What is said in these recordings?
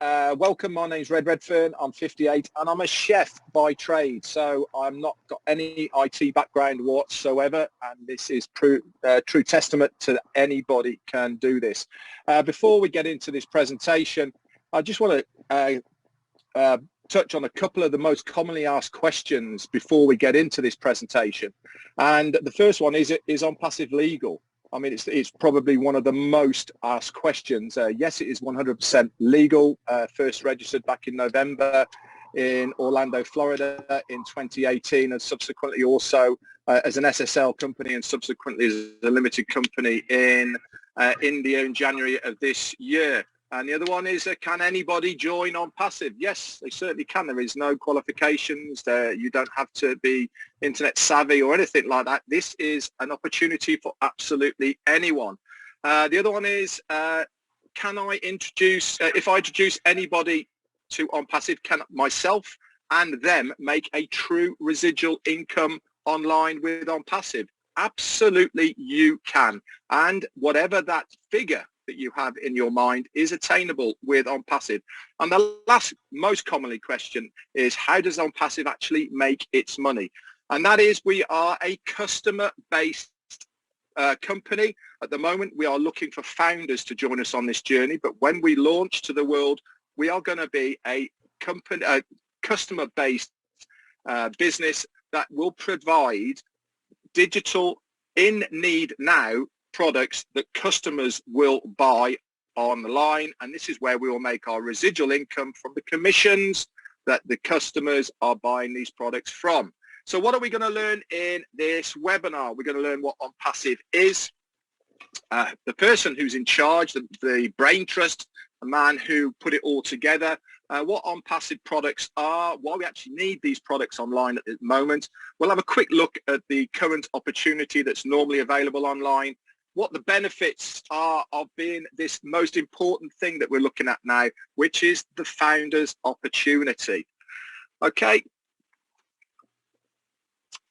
Welcome. My name's Red Redfern. I'm 58 and I'm a chef by trade. So I'm not got any IT background whatsoever. And this is true testament to anybody can do this. Before we get into this presentation, I just want to touch on a couple of the most commonly asked questions before we get into this presentation. And the first one is OnPassive legal? I mean, it's probably one of the most asked questions. Yes, it is 100% legal. First registered back in November in Orlando, Florida in 2018, and subsequently also as an SSL company and subsequently as a limited company in India in January of this year. And the other one is, can anybody join OnPassive? Yes, they certainly can. There is no qualifications. You don't have to be internet savvy or anything like that. This is an opportunity for absolutely anyone. The other one is, can I introduce, if I introduce anybody to OnPassive, can myself and them make a true residual income online with OnPassive? Absolutely you can. And whatever that figure that you have in your mind is attainable with OnPassive. And the last most commonly question is, how does OnPassive actually make its money? And that is, we are a customer-based company. At the moment, we are looking for founders to join us on this journey. But when we launch to the world, we are going to be a company, a customer-based business that will provide digital in need now products that customers will buy online, and this is where we will make our residual income from the commissions that the customers are buying these products from. So what are we going to learn in this webinar? We're going to learn what OnPassive is, the person who's in charge, the brain trust, the man who put it all together, what OnPassive products are, why we actually need these products online at the moment. We'll have a quick look at the current opportunity that's normally available online, what the benefits are of being this most important thing that we're looking at now, which is the founder's opportunity. Okay.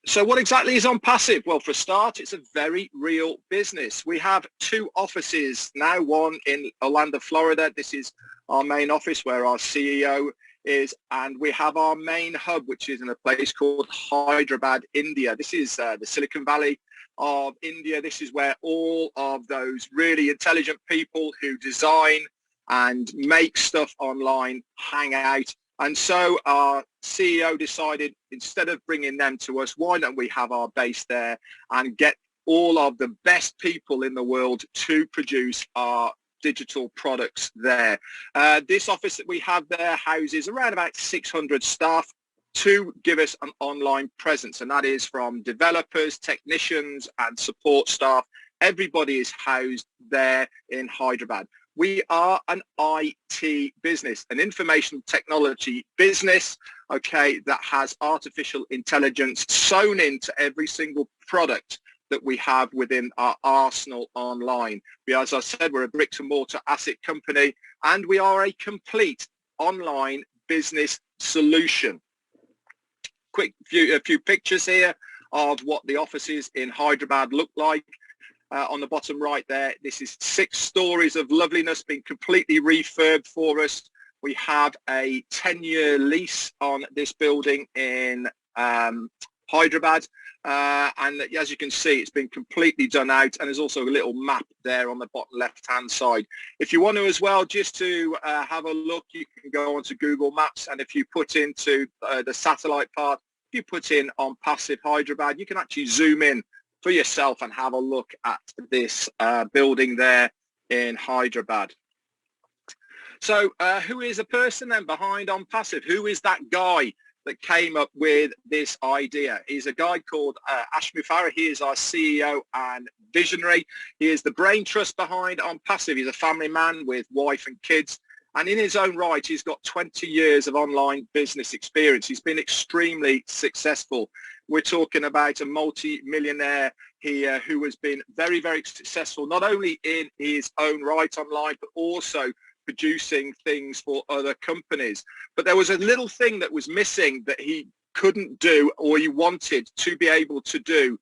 So what exactly is OnPassive? Well, for a start, it's a very real business. We have two offices now, one in Orlando, Florida. This is our main office where our CEO is, and we have our main hub, which is in a place called Hyderabad, India. This is the Silicon Valley of India. This is where all of those really intelligent people who design and make stuff online hang out. And so our CEO decided, instead of bringing them to us, why don't we have our base there and get all of the best people in the world to produce our digital products there. This office that we have there houses around about 600 staff to give us an online presence, and that is from developers, technicians and support staff. Everybody is housed there in Hyderabad. We are an IT business, an information technology business, okay, that has artificial intelligence sewn into every single product that we have within our arsenal online. As I said, we're a bricks and mortar asset company, and we are a complete online business solution. A few pictures here of what the offices in Hyderabad look like. On the bottom right there, this is 6 stories of loveliness being completely refurbed for us. We have a 10-year lease on this building in Hyderabad, and as you can see, it's been completely done out, and there's also a little map there on the bottom left-hand side. If you want to as well, just to have a look, you can go onto Google Maps, and if you put into the satellite part, if you put in OnPassive Hyderabad, you can actually zoom in for yourself and have a look at this building there in Hyderabad. So who is the person then behind OnPassive? Who is that guy that came up with this idea? He's a guy called Ashmi Farah. He is our CEO and visionary. He is the brain trust behind OnPassive. He's a family man with wife and kids. And in his own right, he's got 20 years of online business experience. He's been extremely successful. We're talking about a multi-millionaire here who has been very, very successful, not only in his own right online, but also producing things for other companies. But there was a little thing that was missing that he couldn't do, or he wanted to be able to do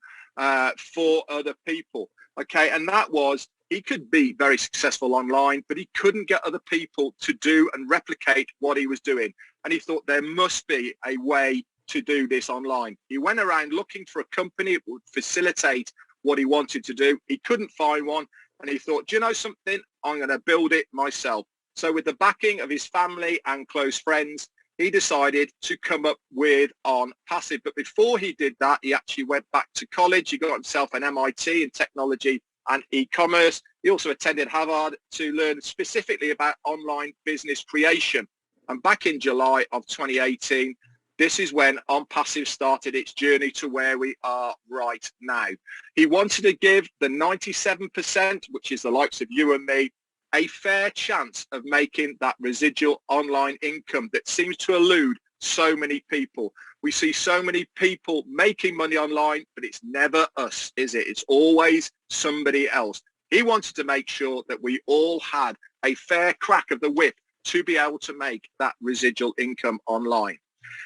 for other people. Okay, and that was he could be very successful online, but he couldn't get other people to do and replicate what he was doing. And he thought there must be a way to do this online. He went around looking for a company that would facilitate what he wanted to do. He couldn't find one. And he thought, do you know something? I'm going to build it myself. So with the backing of his family and close friends, he decided to come up with OnPassive. But before he did that, he actually went back to college. He got himself an MIT in technology and e-commerce. He also attended Harvard to learn specifically about online business creation. And back in July of 2018, this is when OnPassive started its journey to where we are right now. He wanted to give the 97%, which is the likes of you and me, a fair chance of making that residual online income that seems to elude so many people. We see so many people making money online, but it's never us, is it? It's always somebody else. He wanted to make sure that we all had a fair crack of the whip to be able to make that residual income online.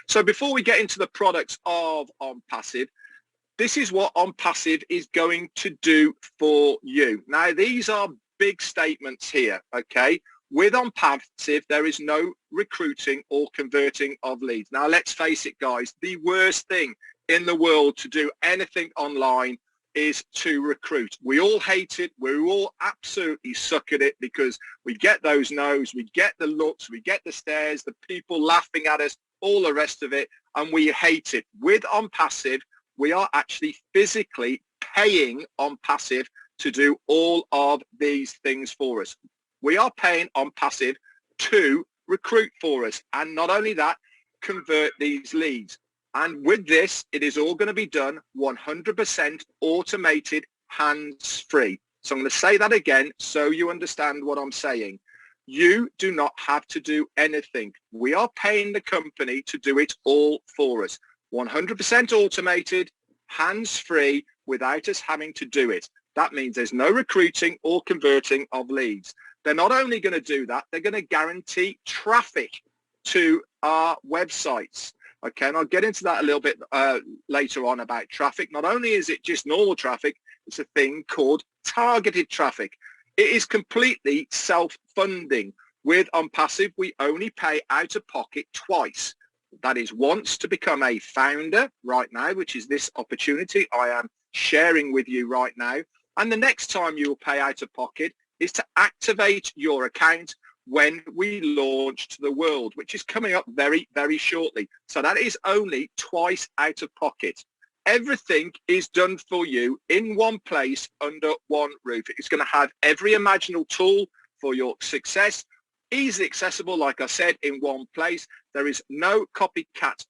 So before we get into the products of OnPassive, this is what OnPassive is going to do for you. Now, these are big statements here, okay? With OnPassive, there is no recruiting or converting of leads. Now, let's face it, guys, the worst thing in the world to do anything online is to recruit. We all hate it. We all absolutely suck at it because we get those no's, we get the looks, we get the stares, the people laughing at us, all the rest of it, and we hate it. With OnPassive, we are actually physically paying OnPassive to do all of these things for us. We are paying OnPassive to recruit for us, and not only that, convert these leads. And with this, it is all going to be done 100% automated, hands-free. So I'm going to say that again so you understand what I'm saying. You do not have to do anything. We are paying the company to do it all for us. 100% automated, hands-free, without us having to do it. That means there's no recruiting or converting of leads. They're not only going to do that, they're going to guarantee traffic to our websites. Okay, and I'll get into that a little bit later on about traffic. Not only is it just normal traffic, it's a thing called targeted traffic. It is completely self-funding. With OnPassive, we only pay out of pocket twice. That is once to become a founder right now, which is this opportunity I am sharing with you right now. And the next time you will pay out of pocket is to activate your account when we launch to the world, which is coming up very, very shortly. So that is only twice out of pocket. Everything is done for you in one place under one roof. It's going to have every imaginable tool for your success, easily accessible, like I said, in one place. There is no copycat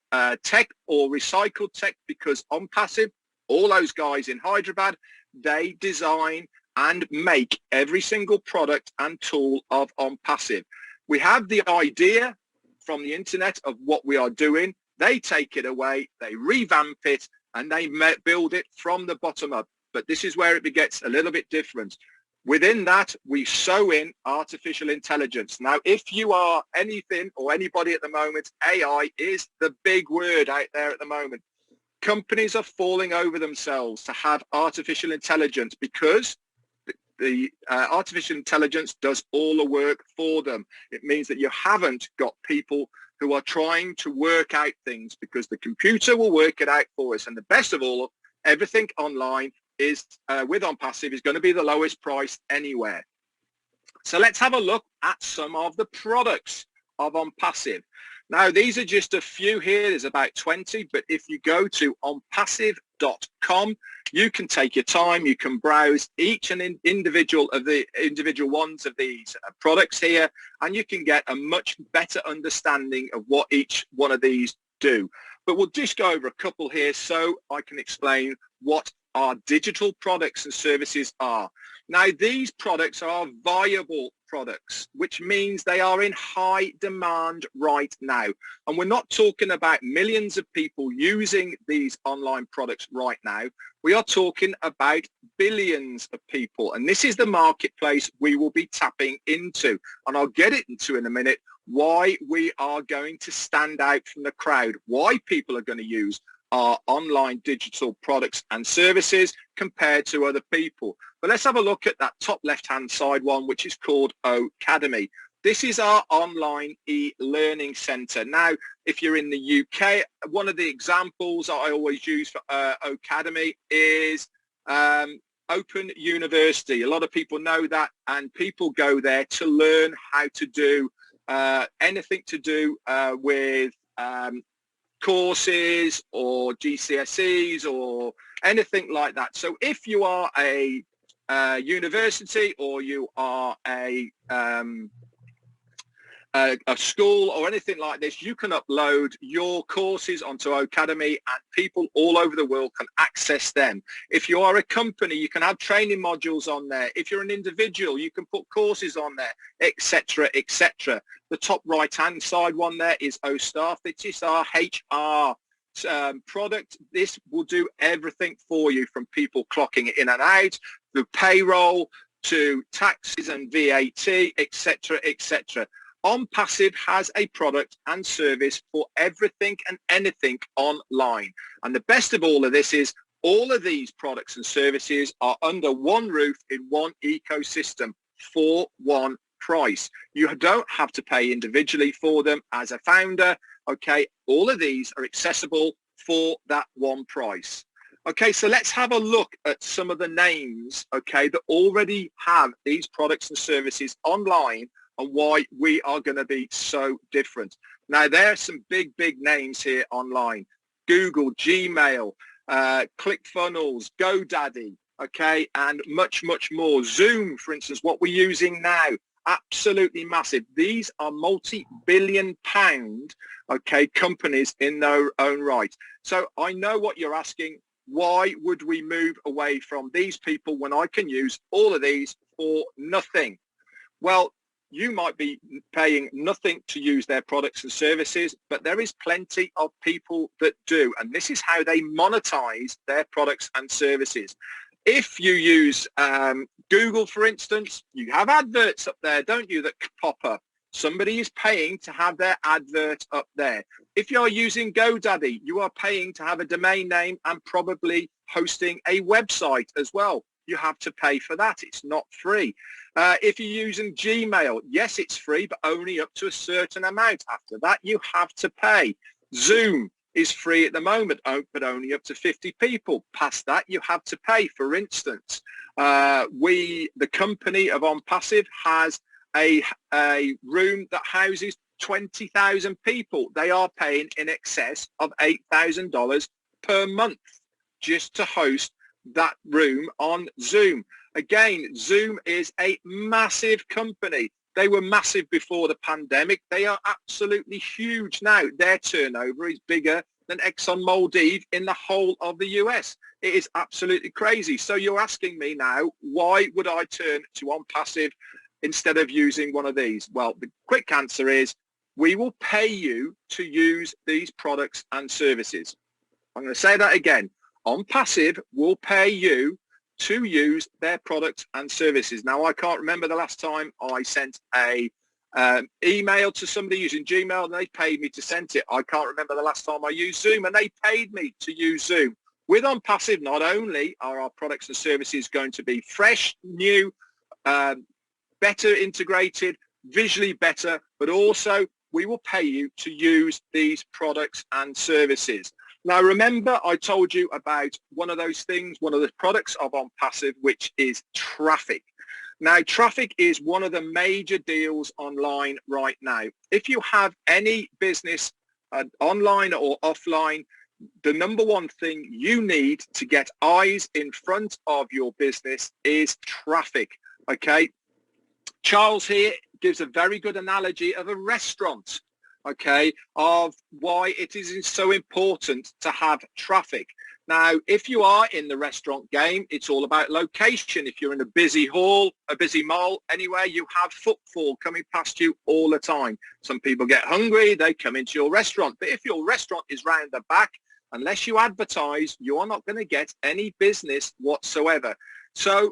tech or recycled tech because OnPassive, all those guys in Hyderabad, they design and make every single product and tool of OnPassive. We have the idea from the internet of what we are doing. They take it away, they revamp it, and they build it from the bottom up. But this is where it gets a little bit different. Within that, we sew in artificial intelligence. Now, if you are anything or anybody at the moment, AI is the big word out there at the moment. Companies are falling over themselves to have artificial intelligence because the artificial intelligence does all the work for them. It means that you haven't got people who are trying to work out things because the computer will work it out for us. And the best of all, everything online is with OnPassive is going to be the lowest price anywhere. So let's have a look at some of the products of OnPassive. Now, these are just a few here. There's about 20, but if you go to onpassive.com, you can take your time. You can browse each and individual ones of these products here, and you can get a much better understanding of what each one of these do. But we'll just go over a couple here so I can explain what our digital products and services are. Now, these products are viable products, which means they are in high demand right now. And we're not talking about millions of people using these online products right now. We are talking about billions of people. And this is the marketplace we will be tapping into. And I'll get into in a minute why we are going to stand out from the crowd, why people are going to use our online digital products and services compared to other people. But let's have a look at that top left-hand side one, which is called Ocademy. This is our online e-learning center. Now, if you're in the UK, one of the examples I always use for Ocademy is Open University. A lot of people know that, and people go there to learn how to do anything to do with courses or GCSEs or anything like that. So if you are a university, or you are a school or anything like this, you can upload your courses onto Ocademy and people all over the world can access them. If you are a company, you can have training modules on there. If you're an individual, you can put courses on there, etc., etc. The top right-hand side one there is OStaff. This is our HR product. This will do everything for you, from people clocking in and out, the payroll, to taxes and VAT, etc., etc. OnPassive has a product and service for everything and anything online. And the best of all of this is all of these products and services are under one roof in one ecosystem for one price. You don't have to pay individually for them as a founder. Okay, all of these are accessible for that one price. Okay, so let's have a look at some of the names, okay, that already have these products and services online, and why we are going to be so different. Now, there are some big names here online. Google, Gmail, ClickFunnels, GoDaddy, okay, and much more. Zoom, for instance, what we're using now, absolutely massive. These are multi-billion pound, okay, companies in their own right. So I know what you're asking. Why would we move away from these people when I can use all of these for nothing? Well, you might be paying nothing to use their products and services, but there is plenty of people that do, and this is how they monetize their products and services. If you use Google, for instance, you have adverts up there, don't you, that pop up. Somebody is paying to have their advert up there. If you're using GoDaddy, you are paying to have a domain name and probably hosting a website as well. You have to pay for that. It's not free. If you're using Gmail, yes, it's free, but only up to a certain amount. After that, you have to pay. Zoom is free at the moment, but only up to 50 people. Past that, you have to pay. For instance, the company of OnPassive has a room that houses 20,000 people. They are paying in excess of $8,000 per month just to host that room on Zoom. Again, Zoom is a massive company. They were massive before the pandemic. They are absolutely huge now. Their turnover is bigger than ExxonMobil in the whole of the US. It is absolutely crazy. So you're asking me now, why would I turn to OnPassive instead of using one of these? Well, the quick answer is we will pay you to use these products and services. I'm going to say that again. OnPassive will pay you to use their products and services. Now, I can't remember the last time I sent a email to somebody using Gmail and they paid me to send it. I can't remember the last time I used Zoom and they paid me to use Zoom. With OnPassive, not only are our products and services going to be fresh, new, better integrated, visually better, but also we will pay you to use these products and services. Now, remember, I told you about one of those things, one of the products of OnPassive, which is traffic. Now, traffic is one of the major deals online right now. If you have any business online or offline, the number one thing you need to get eyes in front of your business is traffic, okay? Charles here gives a very good analogy of a restaurant, okay, of why it is so important to have traffic. Now, if you are in the restaurant game, it's all about location. If you're in a busy hall, a busy mall, anywhere, you have footfall coming past you all the time. Some people get hungry, they come into your restaurant. But if your restaurant is round the back, unless you advertise, you are not going to get any business whatsoever. So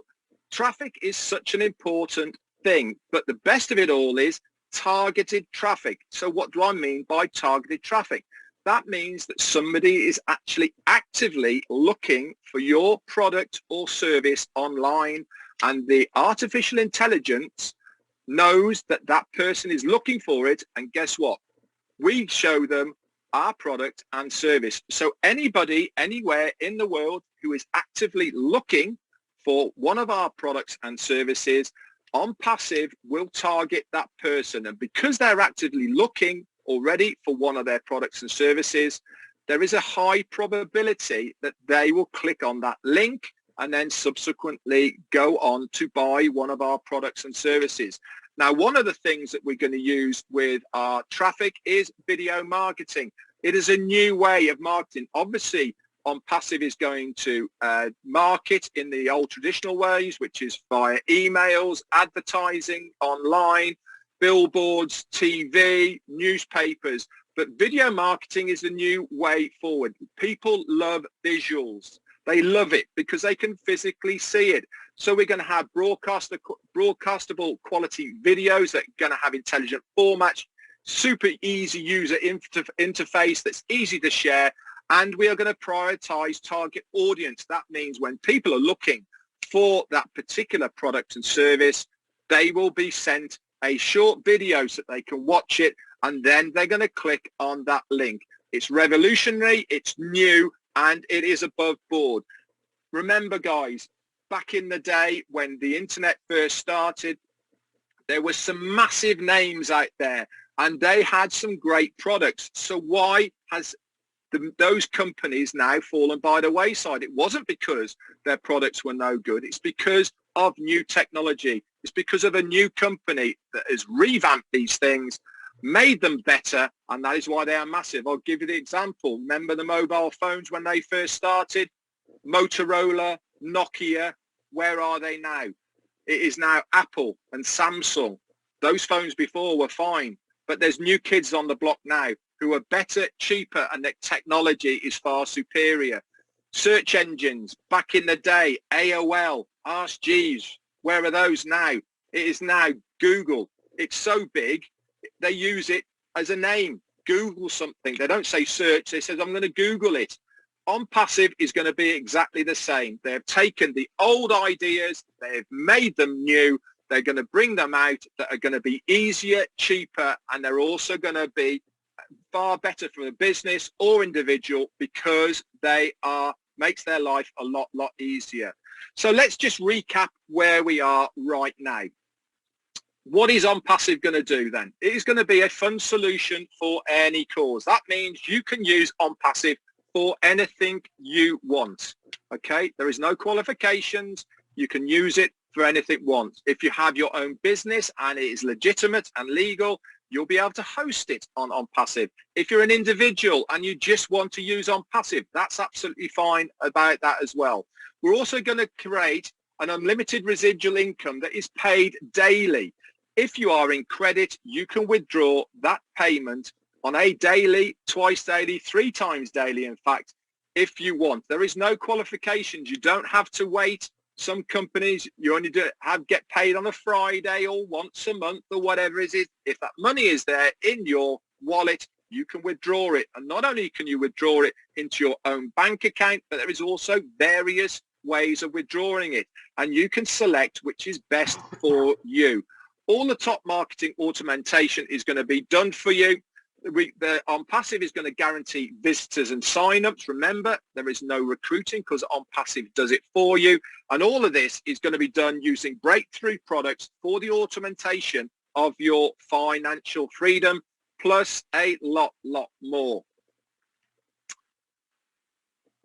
traffic is such an important thing. But the best of it all is targeted traffic. So what do I mean by targeted traffic? That means that somebody is actually actively looking for your product or service online and the artificial intelligence knows that that person is looking for it, and guess what? We show them our product and service. So anybody anywhere in the world who is actively looking for one of our products and services, OnPassive will target that person. And because they're actively looking already for one of their products and services, there is a high probability that they will click on that link and then subsequently go on to buy one of our products and services. Now, one of the things that we're going to use with our traffic is video marketing. It is a new way of marketing. Obviously, OnPassive is going to market in the old traditional ways, which is via emails, advertising, online, billboards, TV, newspapers. But video marketing is the new way forward. People love visuals. They love it because they can physically see it. So we're going to have broadcastable quality videos that are going to have intelligent formats, super easy user interface that's easy to share, and we are going to prioritize target audience. That means when people are looking for that particular product and service, they will be sent a short video so that they can watch it, and then they're going to click on that link. It's revolutionary, it's new, and it is above board. Remember, guys, back in the day when the internet first started, there were some massive names out there and they had some great products. So why has those companies now fallen by the wayside? It wasn't because their products were no good. It's because of new technology. It's because of a new company that has revamped these things, made them better, and that is why they are massive. I'll give you the example. Remember the mobile phones when they first started? Motorola, Nokia, where are they now? It is now Apple and Samsung. Those phones before were fine, but there's new kids on the block now who are better, cheaper, and the technology is far superior. Search engines, back in the day, AOL, Ask Jeeves, where are those now? It is now Google. It's so big, they use it as a name. Google something. They don't say search, they say, I'm going to Google it. OnPassive is going to be exactly the same. They've taken the old ideas, they've made them new, they're going to bring them out that are going to be easier, cheaper, and they're also going to be far better for a business or individual because they makes their life a lot easier. So let's just recap where we are right now. What is OnPassive going to do then? It is going to be a fun solution for any cause. That means you can use OnPassive for anything you want. Okay, there is no qualifications. You can use it for anything you want. If you have your own business and it is legitimate and legal, you'll be able to host it on OnPassive. If you're an individual and you just want to use OnPassive, that's absolutely fine about that as well. We're also going to create an unlimited residual income that is paid daily. If you are in credit, you can withdraw that payment on a daily, twice daily, 3 times daily, in fact, if you want. There is no qualifications. You don't have to wait. Some companies, you only get paid on a Friday or once a month or whatever it is. If that money is there in your wallet, you can withdraw it. And not only can you withdraw it into your own bank account, but there is also various ways of withdrawing it. And you can select which is best for you. All the top marketing automation is going to be done for you. OnPassive is going to guarantee visitors and signups. Remember, there is no recruiting because OnPassive does it for you. And all of this is going to be done using breakthrough products for the automation of your financial freedom, plus a lot more.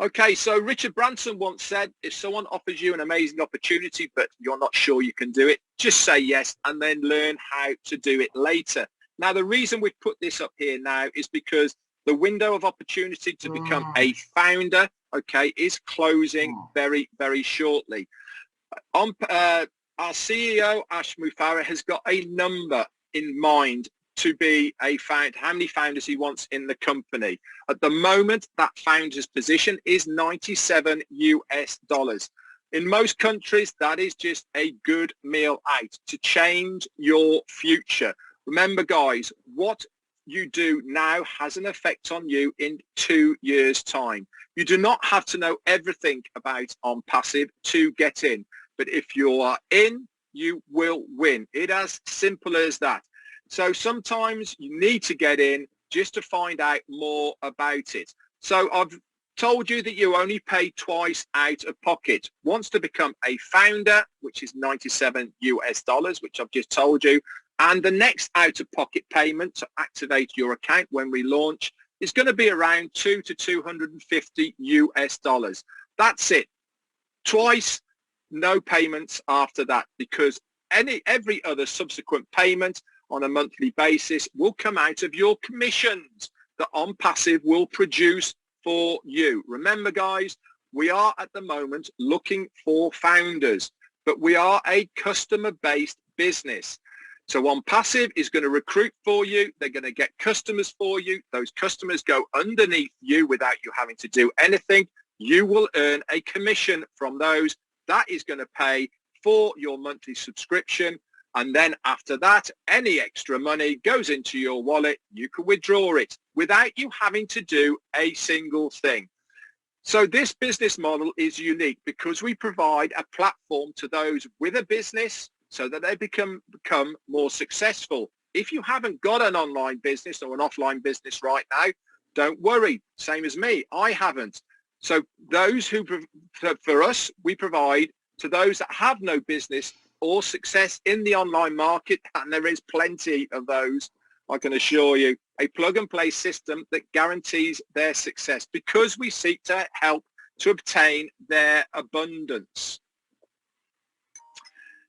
Okay, so Richard Branson once said, if someone offers you an amazing opportunity, but you're not sure you can do it, just say yes and then learn how to do it later. Now, the reason we've put this up here now is because the window of opportunity to become a founder, okay, is closing very shortly. Our CEO, Ash Mufareh, has got a number in mind to be a founder, how many founders he wants in the company. At the moment, that founder's position is $97 US. In most countries, that is just a good meal out to change your future. Remember, guys, what you do now has an effect on you in 2 years' time. You do not have to know everything about OnPassive to get in. But if you are in, you will win. It's as simple as that. So sometimes you need to get in just to find out more about it. So I've told you that you only pay twice out of pocket. Once to become a founder, which is $97 US, which I've just told you. And the next out-of-pocket payment to activate your account when we launch is going to be around $200 to $250 US. That's it. Twice, no payments after that, because every other subsequent payment on a monthly basis will come out of your commissions that OnPassive will produce for you. Remember, guys, we are at the moment looking for founders, but we are a customer-based business. So OnPassive is going to recruit for you. They're going to get customers for you. Those customers go underneath you without you having to do anything. You will earn a commission from those. That is going to pay for your monthly subscription. And then after that, any extra money goes into your wallet. You can withdraw it without you having to do a single thing. So this business model is unique because we provide a platform to those with a business so that they become more successful. If you haven't got an online business or an offline business right now, don't worry. Same as me, I haven't. So those who, for us, we provide to those that have no business or success in the online market, and there is plenty of those, I can assure you, a plug-and-play system that guarantees their success because we seek to help to obtain their abundance.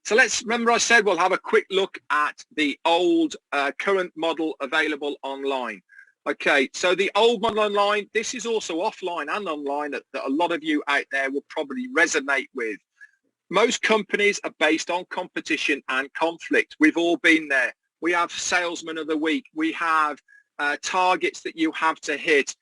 So remember I said we'll have a quick look at the old current model available online. Okay, so the old model online, this is also offline and online that a lot of you out there will probably resonate with. Most companies are based on competition and conflict. We've all been there. We have salesman of the week. We have targets that you have to hit,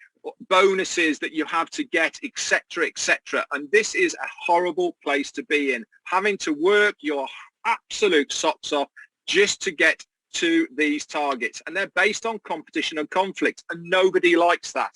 bonuses that you have to get, etc., etc. And this is a horrible place to be in, having to work your absolute socks off just to get to these targets. And they're based on competition and conflict, and nobody likes that.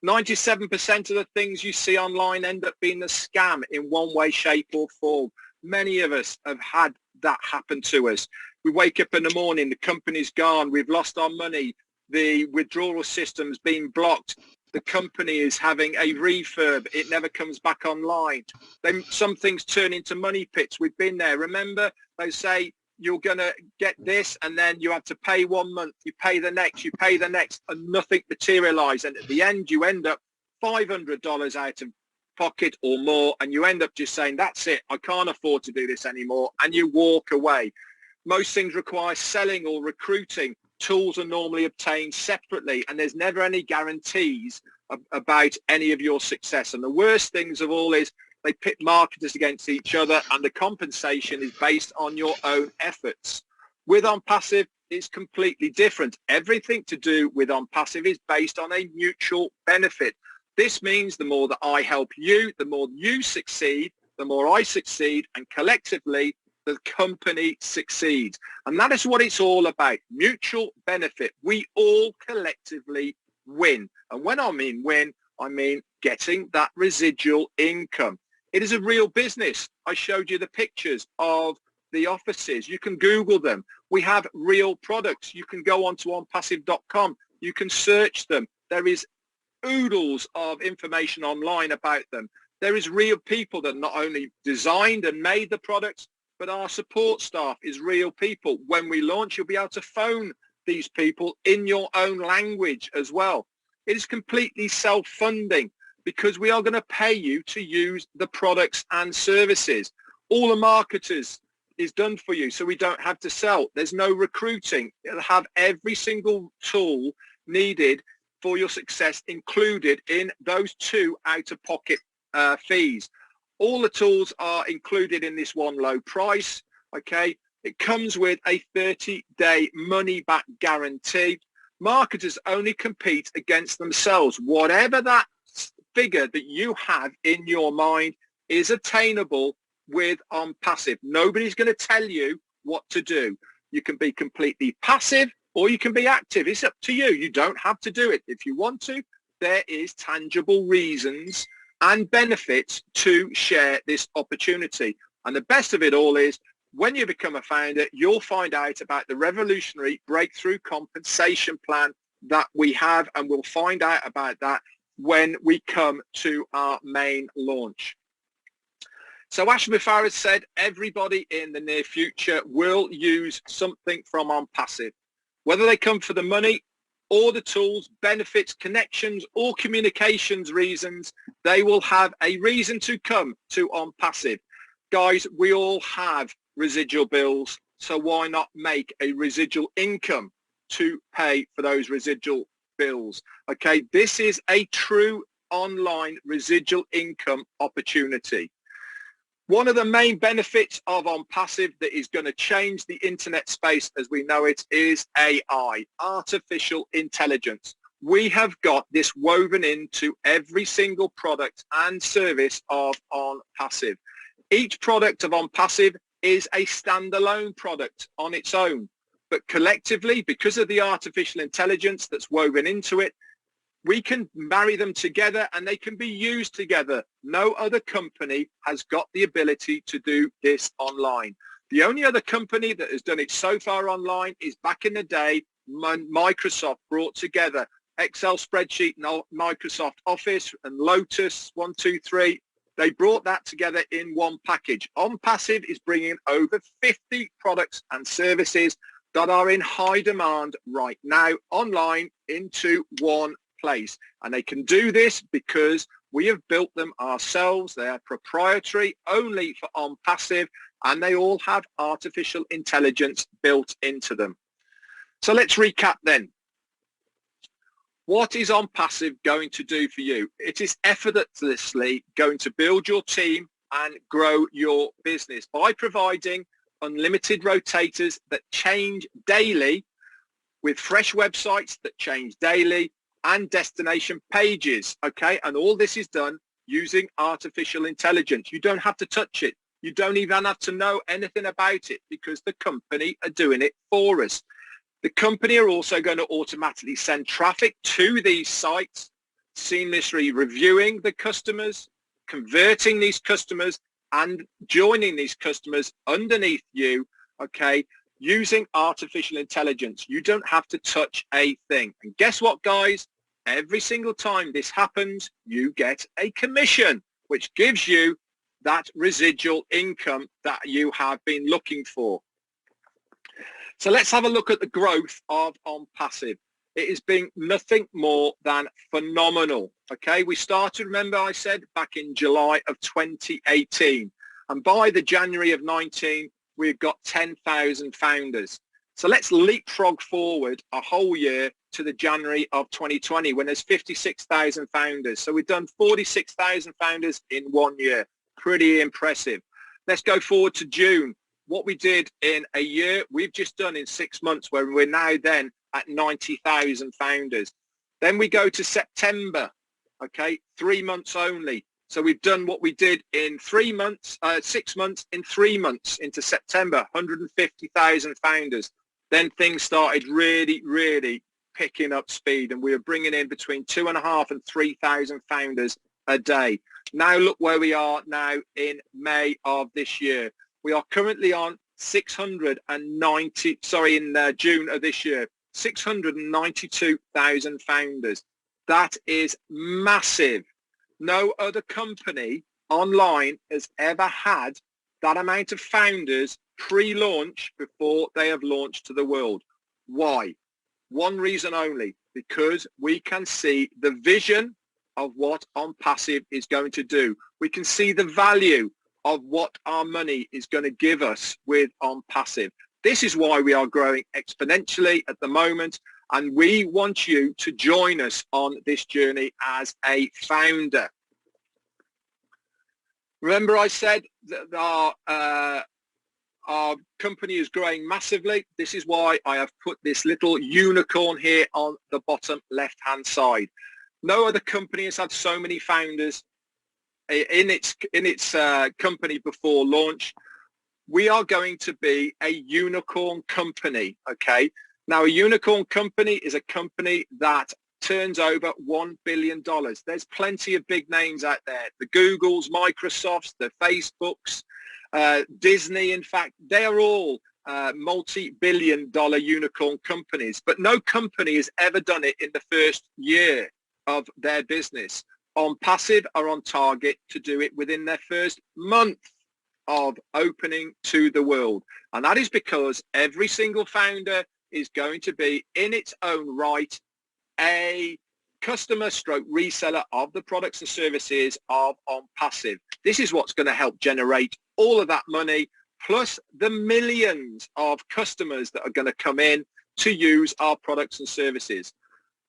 97% of the things you see online end up being a scam in one way, shape or form. Many of us have had that happen to us. We wake up in the morning, the company's gone, we've lost our money, the withdrawal system's been blocked, the company is having a refurb, it never comes back online. Then some things turn into money pits. We've been there. Remember, they say you're going to get this and then you have to pay 1 month, you pay the next, you pay the next, and nothing materializes. And at the end, you end up $500 out of pocket or more, and you end up just saying, that's it, I can't afford to do this anymore, and you walk away. Most things require selling or recruiting. Tools are normally obtained separately, and there's never any guarantees about any of your success. And the worst things of all is they pit marketers against each other, and the compensation is based on your own efforts. With OnPassive, it's completely different. Everything to do with OnPassive is based on a mutual benefit. This means the more that I help you, the more you succeed, the more I succeed, and collectively, the company succeeds. And that is what it's all about, mutual benefit. We all collectively win. And when I mean win, I mean getting that residual income. It is a real business. I showed you the pictures of the offices. You can Google them. We have real products. You can go onto onpassive.com. You can search them. There is oodles of information online about them. There is real people that not only designed and made the products, but our support staff is real people. When we launch, you'll be able to phone these people in your own language as well. It is completely self-funding because we are going to pay you to use the products and services. All the marketers is done for you, so we don't have to sell. There's no recruiting. It'll have every single tool needed for your success included in those 2 out-of-pocket fees. All the tools are included in this one low price, okay? It comes with a 30-day money-back guarantee. Marketers only compete against themselves. Whatever that figure that you have in your mind is attainable with OnPassive. Nobody's going to tell you what to do. You can be completely passive or you can be active. It's up to you. You don't have to do it. If you want to, there is tangible reasons and benefits to share this opportunity. And the best of it all is when you become a founder, you'll find out about the revolutionary breakthrough compensation plan that we have, and we'll find out about that when we come to our main launch. So Ash Mufareh said everybody in the near future will use something from OnPassive, whether they come for the money or the tools, benefits, connections, or communications reasons. They will have a reason to come to OnPassive. Guys, we all have residual bills, so why not make a residual income to pay for those residual bills? Okay, this is a true online residual income opportunity. One of the main benefits of OnPassive that is going to change the internet space as we know it is AI, artificial intelligence. We have got this woven into every single product and service of OnPassive. Each product of OnPassive is a standalone product on its own, but collectively, because of the artificial intelligence that's woven into it, we can marry them together and they can be used together. No other company has got the ability to do this online. The only other company that has done it so far online is back in the day, Microsoft brought together Excel spreadsheet, Microsoft Office and Lotus 123. They brought that together in one package. OnPassive is bringing over 50 products and services that are in high demand right now online into one place, and they can do this because we have built them ourselves. They are proprietary only for OnPassive, and they all have artificial intelligence built into them. So let's recap then. What is OnPassive going to do for you? It is effortlessly going to build your team and grow your business by providing unlimited rotators that change daily, with fresh websites that change daily, and destination pages, okay? And all this is done using artificial intelligence. You don't have to touch it. You don't even have to know anything about it because the company are doing it for us. The company are also going to automatically send traffic to these sites, seamlessly reviewing the customers, converting these customers, and joining these customers underneath you, okay, using artificial intelligence. You don't have to touch a thing. And guess what, guys? Every single time this happens, you get a commission, which gives you that residual income that you have been looking for. So let's have a look at the growth of OnPassive. It has been nothing more than phenomenal. Okay, we started, remember I said, back in July of 2018. And by the January of 19, we've got 10,000 founders. So let's leapfrog forward a whole year to the January of 2020 when there's 56,000 founders. So we've done 46,000 founders in 1 year. Pretty impressive. Let's go forward to June. What we did in a year, we've just done in 6 months, where we're now then at 90,000 founders. Then we go to September, okay, 3 months only. So we've done what we did in 3 months, 6 months, in 3 months into September, 150,000 founders. Then things started really picking up speed, and we were bringing in between 2,500 and 3,000 founders a day. Now look where we are now in May of this year. We are currently on 690, in June of this year, 692,000 founders. That is massive. No other company online has ever had that amount of founders pre-launch before they have launched to the world. Why? One reason only, because we can see the vision of what OnPassive is going to do. We can see the value of what our money is going to give us with OnPassive. This is why we are growing exponentially at the moment, and we want you to join us on this journey as a founder. Remember I said that our company is growing massively. This is why I have put this little unicorn here on the bottom left-hand side. No other company has had so many founders in its company before launch. We are going to be a unicorn company, okay? Now, a unicorn company is a company that turns over $1 billion. There's plenty of big names out there, the Googles, Microsofts, the Facebooks, Disney, in fact, they are all multi-billion-dollar unicorn companies, but no company has ever done it in the first year of their business. OnPassive are on target to do it within their first month of opening to the world. And that is because every single founder is going to be in its own right a customer stroke reseller of the products and services of OnPassive. This is what's going to help generate all of that money, plus the millions of customers that are going to come in to use our products and services.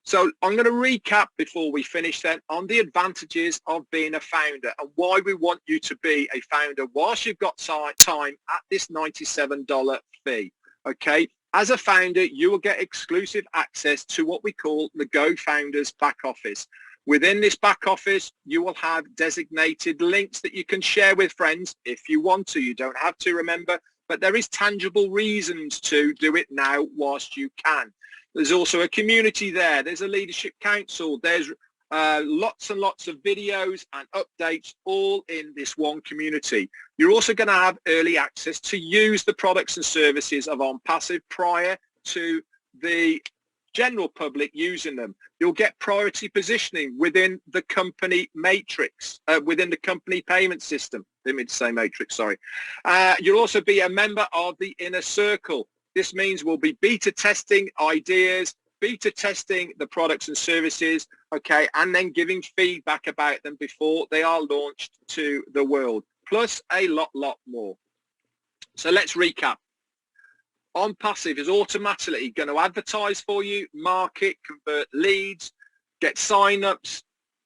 So I'm going to recap before we finish then on the advantages of being a founder and why we want you to be a founder whilst you've got time at this $97 fee. Okay. As a founder, you will get exclusive access to what we call the Go Founders back office. Within this back office, you will have designated links that you can share with friends if you want to. You don't have to, remember, but there is tangible reasons to do it now whilst you can. There's also a community there. There's a leadership council. There's lots and lots of videos and updates all in this one community. You're also going to have early access to use the products and services of OnPassive prior to the general public using them. You'll get priority positioning within the company matrix, within the company payment system. Didn't mean to say matrix, sorry. You'll also be a member of the inner circle. This means we'll be beta testing ideas, beta testing the products and services, okay, and then giving feedback about them before they are launched to the world, plus a lot more. So let's recap. OnPassive is automatically going to advertise for you, market, convert leads, get sign-ups,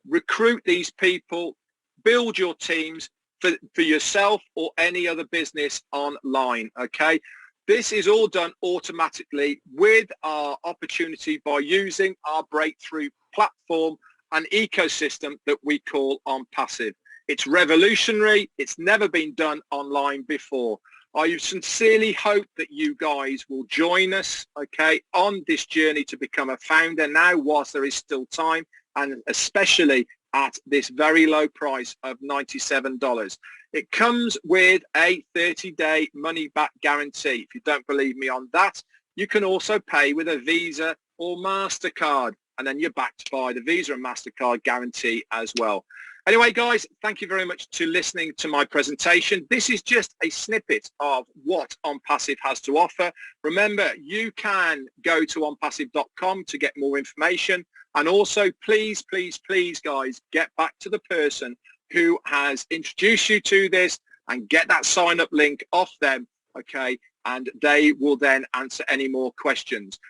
recruit these people, build your teams for yourself or any other business online, okay? This is all done automatically with our opportunity by using our breakthrough platform and ecosystem that we call OnPassive. It's revolutionary. It's never been done online before. I sincerely hope that you guys will join us, okay, on this journey to become a founder now whilst there is still time, and especially at this very low price of $97. It comes with a 30-day money-back guarantee. If you don't believe me on that, you can also pay with a Visa or MasterCard, and then you're backed by the Visa and MasterCard guarantee as well. Anyway, guys, thank you very much for listening to my presentation. This is just a snippet of what OnPassive has to offer. Remember, you can go to onpassive.com to get more information. And also, please, please, please, guys, get back to the person who has introduced you to this and get that sign-up link off them, okay? And they will then answer any more questions.